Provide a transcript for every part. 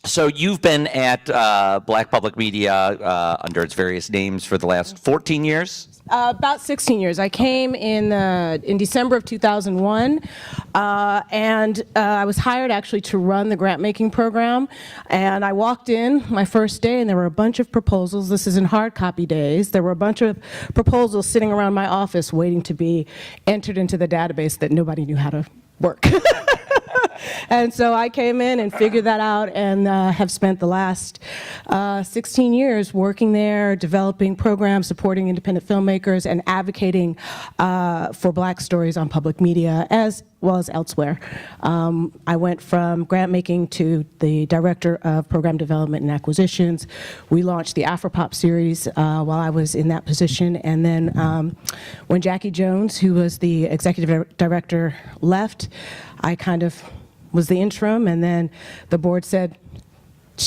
So you've been at Black Public Media under its various names for the last 14 years? About 16 years. I came in December of 2001, and I was hired actually to run the grant-making program. And I walked in my first day, and there were a bunch of proposals. This is in hard copy days. There were a bunch of proposals sitting around my office waiting to be entered into the database that nobody knew how to work. And so I came in and figured that out, and have spent the last 16 years working there, developing programs, supporting independent filmmakers, and advocating for Black stories on public media as well as elsewhere. I went from grant making to the director of program development and acquisitions. We launched the Afropop series while I was in that position, and then when Jackie Jones, who was the executive director, left, I kind of was the interim, and then the board said,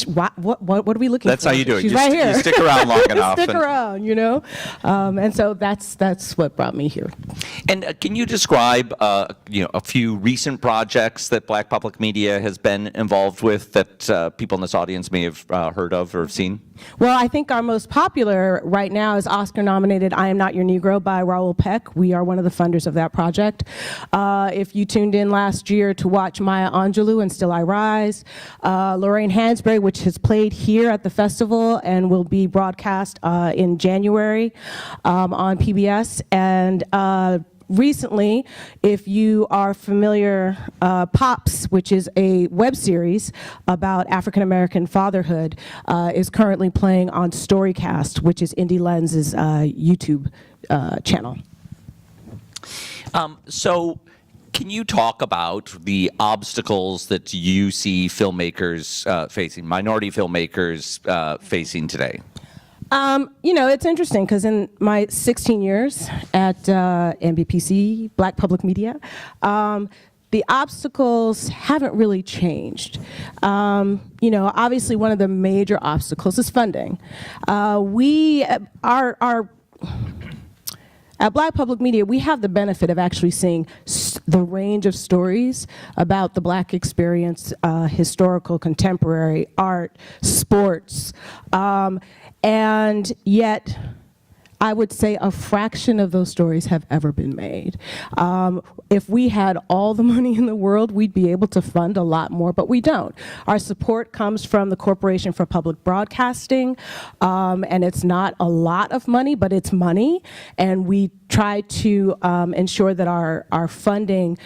what are we looking That's for? how you do it. She's right here. You stick around long enough. Stick around, you know? And so that's what brought me here. And can you describe a few recent projects that Black Public Media has been involved with that people in this audience may have heard of or have seen? Well, I think our most popular right now is Oscar-nominated I Am Not Your Negro by Raoul Peck. We are one of the funders of that project. If you tuned in last year to watch Maya Angelou and Still I Rise, Lorraine Hansberry, which has played here at the festival and will be broadcast in January on PBS. And recently, if you are familiar, Pops, which is a web series about African-American fatherhood, is currently playing on Storycast, which is Indie Lens's YouTube channel. So can you talk about the obstacles that you see filmmakers facing, minority filmmakers facing today? It's interesting because in my 16 years at NBPC, Black Public Media, the obstacles haven't really changed. Obviously one of the major obstacles is funding. At Black Public Media, we have the benefit of actually seeing the range of stories about the Black experience, historical, contemporary, art, sports, and yet I would say a fraction of those stories have ever been made. If we had all the money in the world, we'd be able to fund a lot more, but we don't. Our support comes from the Corporation for Public Broadcasting, and it's not a lot of money, but it's money, and we try to ensure that our funding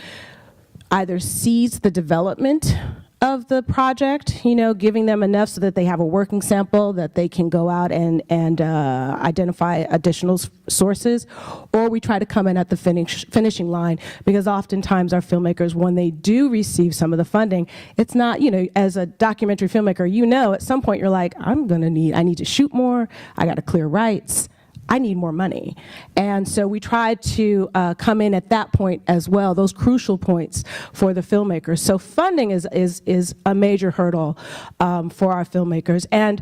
either sees the development of the project, giving them enough so that they have a working sample that they can go out and identify additional sources, or we try to come in at the finishing line, because oftentimes our filmmakers, when they do receive some of the funding, it's not, as a documentary filmmaker, at some point you're like, I need to shoot more, I got to clear rights, I need more money. And so we try to come in at that point as well, those crucial points for the filmmakers. So funding is a major hurdle for our filmmakers. And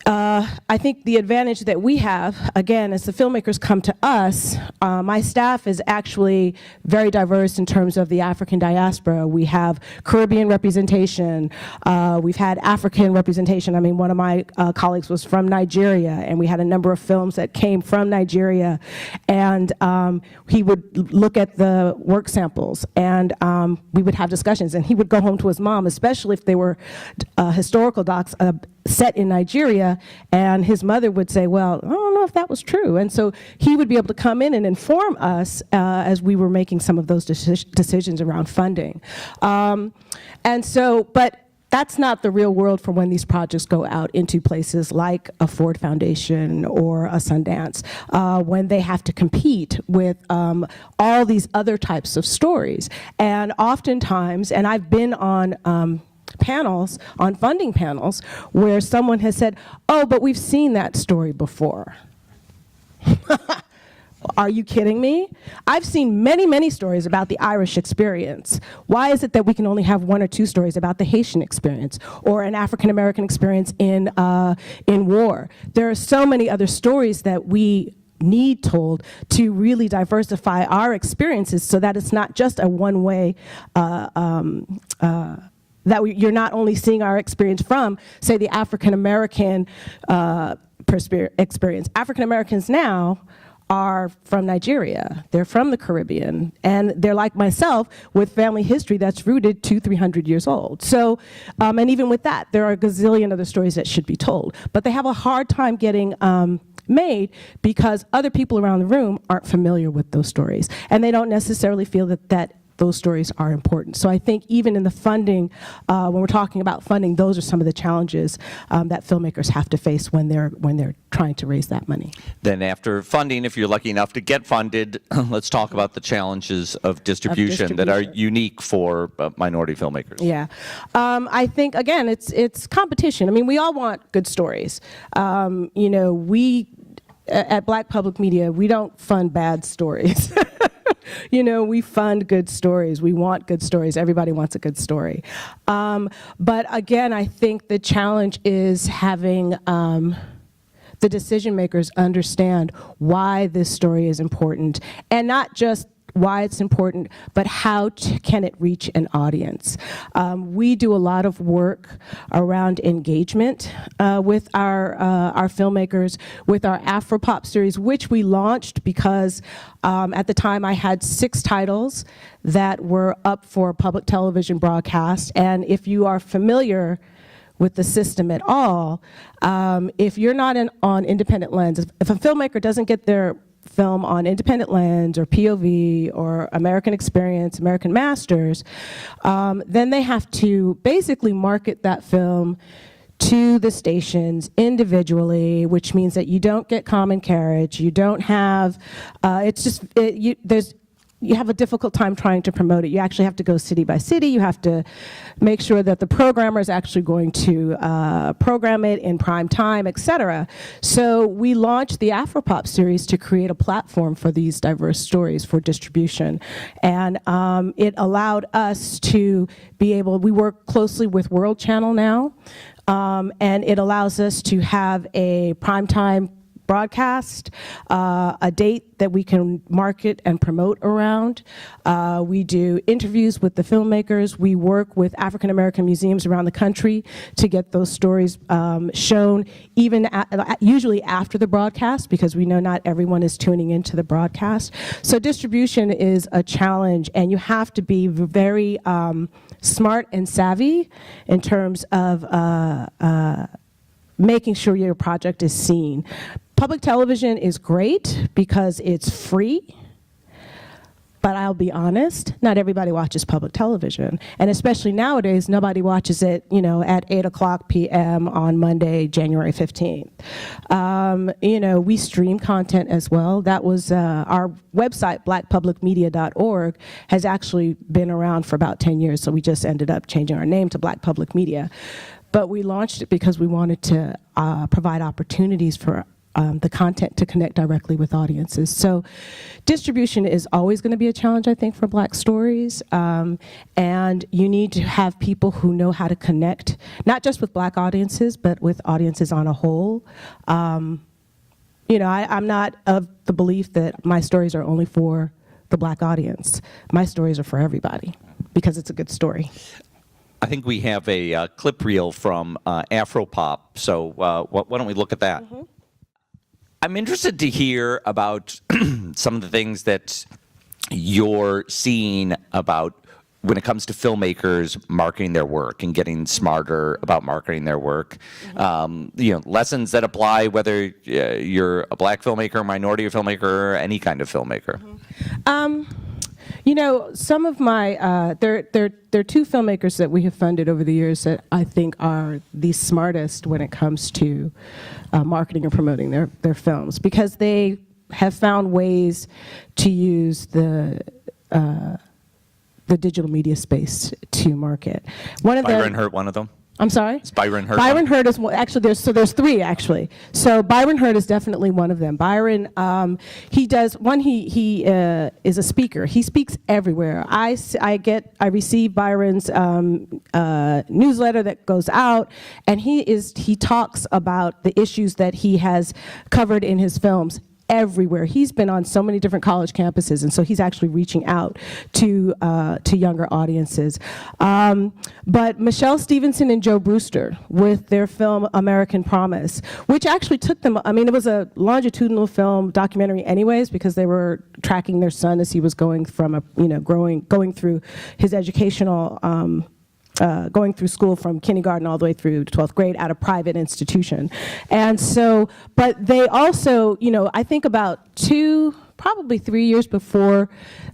I think the advantage that we have, again, as the filmmakers come to us, my staff is actually very diverse in terms of the African diaspora. We have Caribbean representation. We've had African representation. I mean, one of my colleagues was from Nigeria, and we had a number of films that came from Nigeria. And he would look at the work samples, and we would have discussions. And he would go home to his mom, especially if they were historical docs set in Nigeria, and his mother would say, well, I don't know if that was true. And so he would be able to come in and inform us as we were making some of those decisions around funding. But that's not the real world for when these projects go out into places like a Ford Foundation or a Sundance, when they have to compete with all these other types of stories. And oftentimes, and I've been on panels, on funding panels, where someone has said, oh, but we've seen that story before. Are you kidding me? I've seen many, many stories about the Irish experience. Why is it that we can only have one or two stories about the Haitian experience or an African-American experience in war? There are so many other stories that we need told to really diversify our experiences so that it's not just a one-way you're not only seeing our experience from, say, the African American experience. African Americans now are from Nigeria, they're from the Caribbean, and they're like myself with family history that's rooted 200-300 years old. So, and even with that, there are a gazillion other stories that should be told, but they have a hard time getting made because other people around the room aren't familiar with those stories, and they don't necessarily feel that those stories are important. So I think even in the funding, when we're talking about funding, those are some of the challenges that filmmakers have to face when they're trying to raise that money. Then after funding, if you're lucky enough to get funded, let's talk about the challenges of distribution that are unique for minority filmmakers. Yeah, I think again, it's competition. I mean, we all want good stories. You know, we at Black Public Media, we don't fund bad stories. You know, we fund good stories. We want good stories. Everybody wants a good story. But again, I think the challenge is having the decision makers understand why this story is important, and not just why it's important, but how can it reach an audience. We do a lot of work around engagement with our filmmakers, with our Afropop series, which we launched because at the time I had 6 titles that were up for public television broadcast, and if you are familiar with the system at all, if you're not on Independent Lens, if a filmmaker doesn't get their film on Independent Lens or POV or American Experience, American Masters, then they have to basically market that film to the stations individually, which means that you don't get common carriage, you don't have, you have a difficult time trying to promote it. You actually have to go city by city. You have to make sure that the programmer is actually going to program it in prime time, et cetera. So we launched the Afropop series to create a platform for these diverse stories for distribution. And it allowed us to be able, we work closely with World Channel now, and it allows us to have a primetime broadcast, a date that we can market and promote around. We do interviews with the filmmakers. We work with African American museums around the country to get those stories shown, even usually after the broadcast, because we know not everyone is tuning into the broadcast. So distribution is a challenge, and you have to be very smart and savvy in terms of making sure your project is seen. Public television is great because it's free, but I'll be honest, not everybody watches public television. And especially nowadays, nobody watches it, you know, at 8:00 p.m. on Monday, January 15th. You know, we stream content as well. That was our website, blackpublicmedia.org, has actually been around for about 10 years, so we just ended up changing our name to Black Public Media. But we launched it because we wanted to provide opportunities for the content to connect directly with audiences. So distribution is always going to be a challenge, I think, for Black stories. And you need to have people who know how to connect, not just with Black audiences, but with audiences on a whole. You know, I'm not of the belief that my stories are only for the Black audience. My stories are for everybody because it's a good story. I think we have a clip reel from Afropop, so why don't we look at that? Mm-hmm. I'm interested to hear about some of the things that you're seeing about when it comes to filmmakers marketing their work and getting smarter about marketing their work. Mm-hmm. You know, lessons that apply whether you're a Black filmmaker, minority filmmaker, or any kind of filmmaker. Mm-hmm. You know, some of my, there are 2 filmmakers that we have funded over the years that I think are the smartest when it comes to marketing and promoting their films, because they have found ways to use the digital media space to market. One of Byron Hurt, one of them? I'm sorry? Is Byron Hurt? Byron Hurt is one. Actually, there's 3 actually. So Byron Hurt is definitely one of them. Byron, he is a speaker. He speaks everywhere. I receive Byron's newsletter that goes out, and he talks about the issues that he has covered in his films everywhere. He's been on so many different college campuses, and so he's actually reaching out to younger audiences. But Michelle Stevenson and Joe Brewster with their film American Promise, which actually took them, I mean, it was a longitudinal film documentary anyways, because they were tracking their son as he was going from going through his educational going through school from kindergarten all the way through 12th grade at a private institution. And so, but they also, I think about probably 3 years before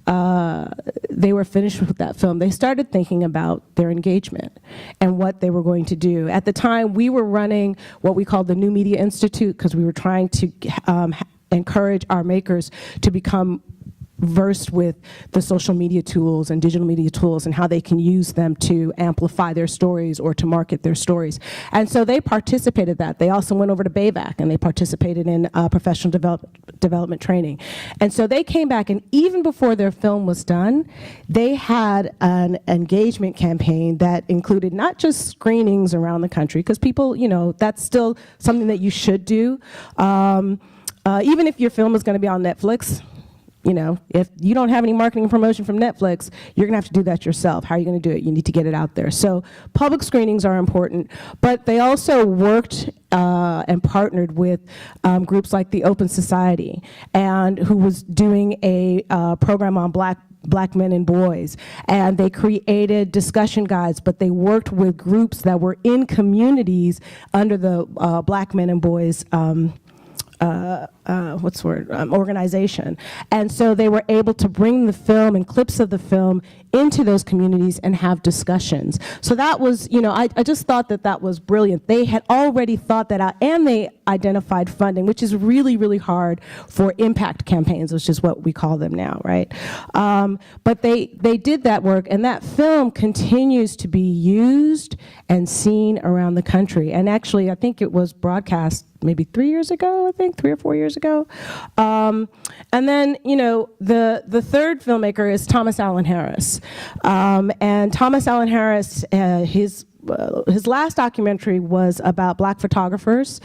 they were finished with that film, they started thinking about their engagement and what they were going to do. At the time, we were running what we called the New Media Institute, because we were trying to encourage our makers to become versed with the social media tools and digital media tools and how they can use them to amplify their stories or to market their stories. And so they participated in that. They also went over to BAVAC and they participated in professional development training. And so they came back, and even before their film was done, they had an engagement campaign that included not just screenings around the country, because people, that's still something that you should do. Even if your film is going to be on Netflix, if you don't have any marketing and promotion from Netflix, you're going to have to do that yourself. How are you going to do it? You need to get it out there. So public screenings are important, but they also worked and partnered with groups like the Open Society, and who was doing a program on black men and boys, and they created discussion guides, but they worked with groups that were in communities under the Black Men and Boys organization. And so they were able to bring the film and clips of the film into those communities and have discussions. So that was, I just thought that was brilliant. They had already thought that out, and they identified funding, which is really, really hard for impact campaigns, which is what we call them now, right? But they did that work, and that film continues to be used and seen around the country. And actually, I think it was broadcast maybe 3 years ago, 3 or 4 years ago. And then, the third filmmaker is Thomas Allen Harris. And Thomas Allen Harris, his last documentary was about Black photographers.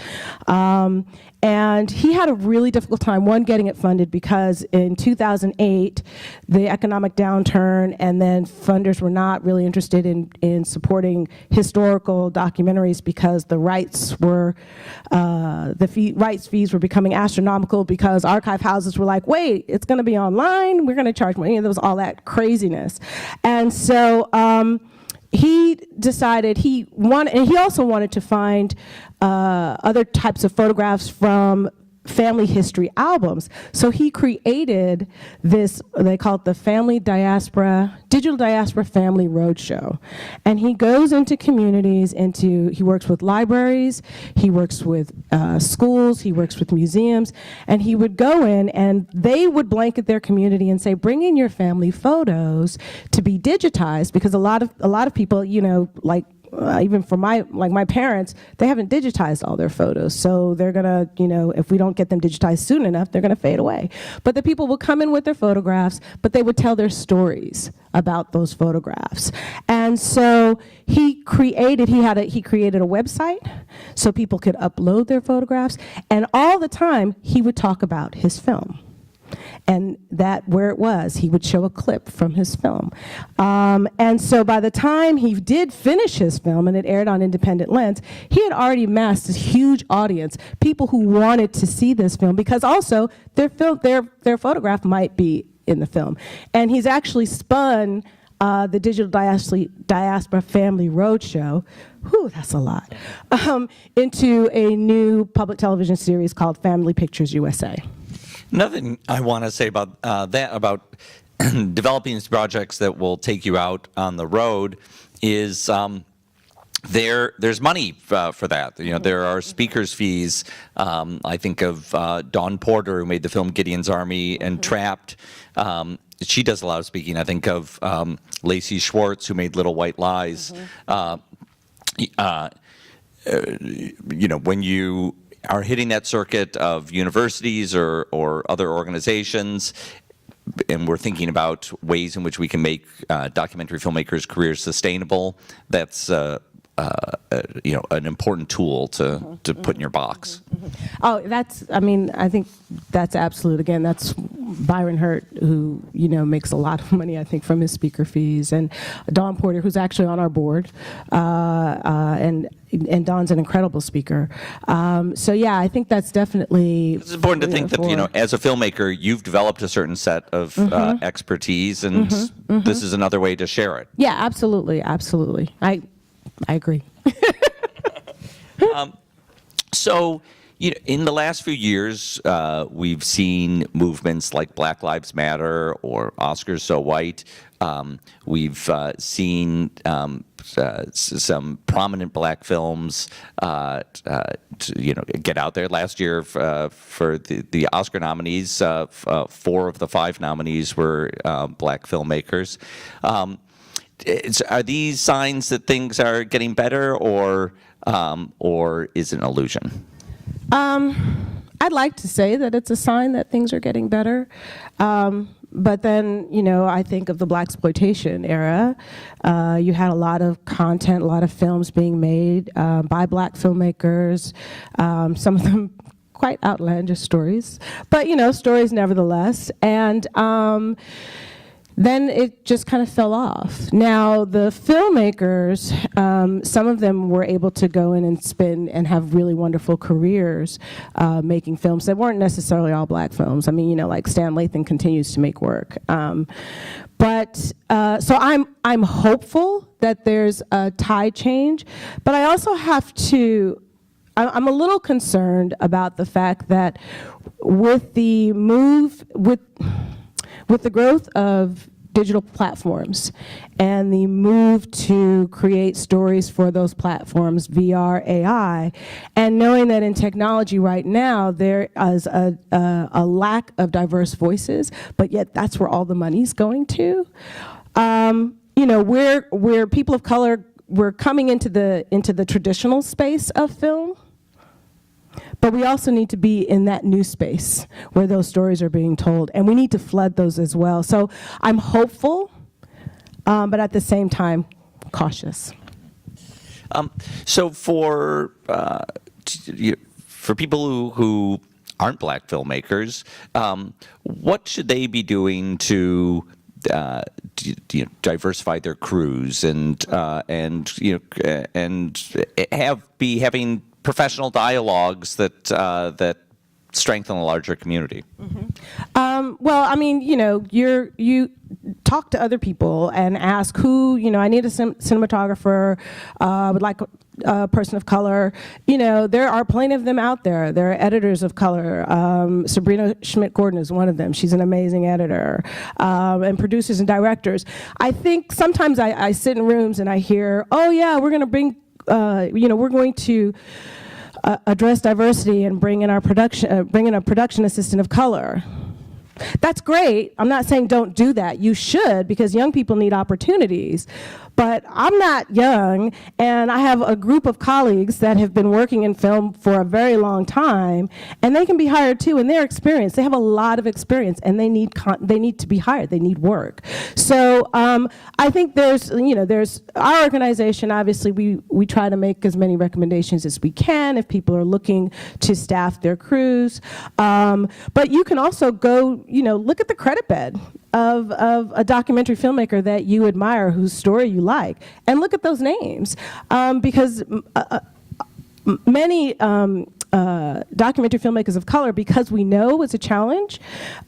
And he had a really difficult time, getting it funded, because in 2008, the economic downturn, and then funders were not really interested in supporting historical documentaries, because the rights were, rights fees were becoming astronomical, because archive houses were like, wait, it's gonna be online, we're gonna charge money, and there was all that craziness. And so, he decided he also wanted to find other types of photographs from family history albums. So he created this, they call it the Digital Diaspora Family Roadshow. And he goes into communities, he works with libraries, he works with schools, he works with museums, and he would go in and they would blanket their community and say, bring in your family photos to be digitized, because a lot of people, even for my parents, they haven't digitized all their photos. So they're gonna, if we don't get them digitized soon enough, they're gonna fade away. But the people would come in with their photographs, but they would tell their stories about those photographs. And so he created a website so people could upload their photographs. And all the time he would talk about his film. And where it was, he would show a clip from his film. And so by the time he did finish his film and it aired on Independent Lens, he had already amassed this huge audience, people who wanted to see this film, because also their photograph might be in the film. And he's actually spun the Digital Diaspora Family Roadshow, that's a lot, into a new public television series called Family Pictures USA. Another thing I want to say about about developing these projects that will take you out on the road is there's money for that. There are speakers fees. I think of Dawn Porter, who made the film Gideon's Army and Trapped. She does a lot of speaking. I think of Lacey Schwartz, who made Little White Lies. When you are hitting that circuit of universities or other organizations, and we're thinking about ways in which we can make documentary filmmakers' careers sustainable, that's an important tool to put in your box. Oh, I mean, I think that's absolute. Again, that's Byron Hurt, who, makes a lot of money, I think, from his speaker fees, and Dawn Porter, who's actually on our board, and Dawn's an incredible speaker. So yeah, I think that's definitely. It's important to think that, as a filmmaker, you've developed a certain set of expertise, and this is another way to share it. Yeah, absolutely, absolutely. I agree. So, in the last few years, we've seen movements like Black Lives Matter or Oscars So White. We've seen some prominent black films, get out there. Last year, for the Oscar nominees, 4 of the 5 nominees were black filmmakers. Are these signs that things are getting better, or is it an illusion? I'd like to say that it's a sign that things are getting better. But then, I think of the blaxploitation era. You had a lot of content, a lot of films being made by black filmmakers, some of them quite outlandish stories, but, stories nevertheless. And then it just kind of fell off. Now, the filmmakers, some of them were able to go in and spin and have really wonderful careers making films that weren't necessarily all black films. I mean, like Stan Lathan continues to make work. So I'm hopeful that there's a tide change, but I also have to, I'm a little concerned about the fact that with the move, with the growth of digital platforms and the move to create stories for those platforms, VR, AI, and knowing that in technology right now there is a lack of diverse voices, but yet that's where all the money's going to. We're people of color, we're coming into the traditional space of film. But we also need to be in that new space where those stories are being told, and we need to flood those as well. So I'm hopeful, but at the same time, cautious. So for people who aren't black filmmakers, what should they be doing to diversify their crews and having professional dialogues that strengthen a larger community? Well, I mean, you talk to other people and ask who, I need a cinematographer, would like a person of color. There are plenty of them out there. There are editors of color. Sabrina Schmidt-Gordon is one of them. She's an amazing editor. And producers and directors. I think sometimes I sit in rooms and I hear, oh yeah, we're going to bring we're going to address diversity and bring in a production assistant of color. That's great. I'm not saying don't do that. You should, because young people need opportunities. But I'm not young, and I have a group of colleagues that have been working in film for a very long time, and they can be hired too, and they're experienced. They have a lot of experience, and they need to be hired. They need work. So I think there's our organization. Obviously, we try to make as many recommendations as we can if people are looking to staff their crews. But you can also go, look at the credit bed of a documentary filmmaker that you admire, whose story you like, and look at those names, because many documentary filmmakers of color, because we know it's a challenge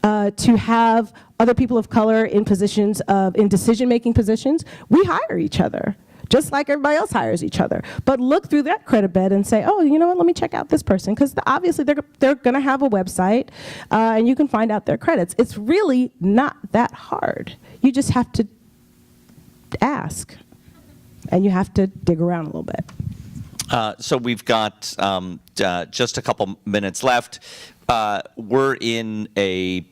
to have other people of color in positions in decision-making positions, we hire each other. Just like everybody else hires each other. But look through that credit bed and say, oh, you know what, let me check out this person. Because obviously they're going to have a website, and you can find out their credits. It's really not that hard. You just have to ask, and you have to dig around a little bit. So we've got just a couple minutes left. We're in a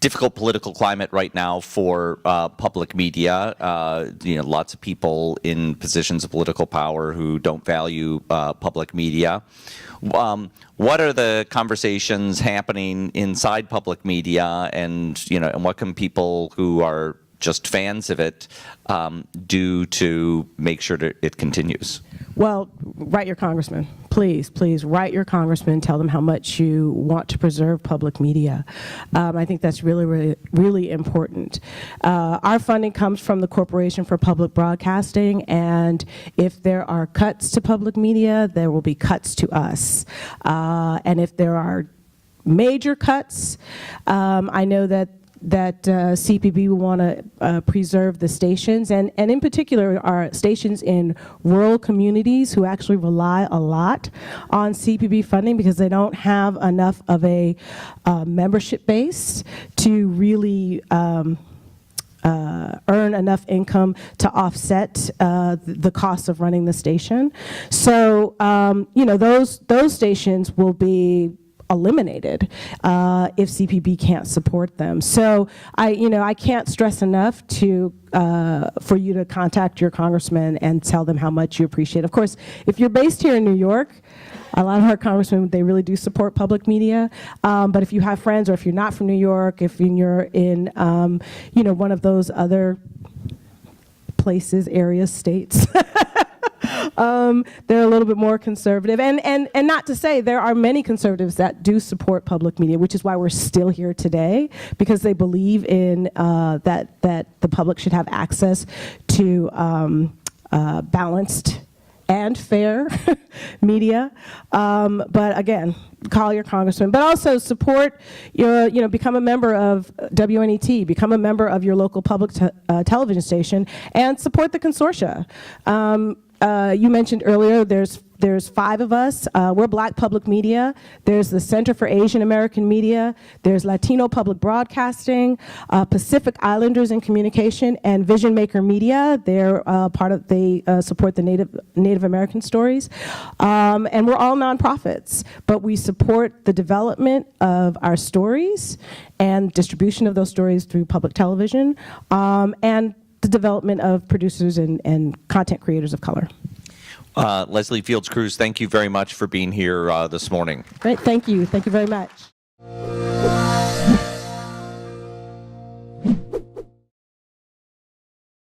difficult political climate right now for public media. Lots of people in positions of political power who don't value public media. What are the conversations happening inside public media, and and what can people who are just fans of it, do to make sure that it continues? Well, write your congressman. Please, please write your congressman. Tell them how much you want to preserve public media. I think that's really, really, really important. Our funding comes from the Corporation for Public Broadcasting, and if there are cuts to public media, there will be cuts to us. And if there are major cuts, I know that CPB will want to preserve the stations, and in particular our stations in rural communities who actually rely a lot on CPB funding because they don't have enough of a membership base to really earn enough income to offset the cost of running the station. So those stations will be eliminated if CPB can't support them. So I can't stress enough for you to contact your congressman and tell them how much you appreciate. Of course, if you're based here in New York, a lot of our congressmen, they really do support public media. But if you have friends, or if you're not from New York, if you're in one of those other places, areas, states. They're a little bit more conservative, and not to say there are many conservatives that do support public media, which is why we're still here today, because they believe in that the public should have access to balanced and fair media. But again, call your congressman, but also support become a member of WNET, become a member of your local public television station, and support the consortia. You mentioned earlier there's 5 of us. We're Black Public Media. There's the Center for Asian American Media. There's Latino Public Broadcasting, Pacific Islanders in Communication, and Vision Maker Media. They're they support the Native American stories. And we're all nonprofits, but we support the development of our stories and distribution of those stories through public television, and the development of producers and content creators of color. Leslie Fields Cruz, thank you very much for being here this morning. Great, thank you. Thank you very much.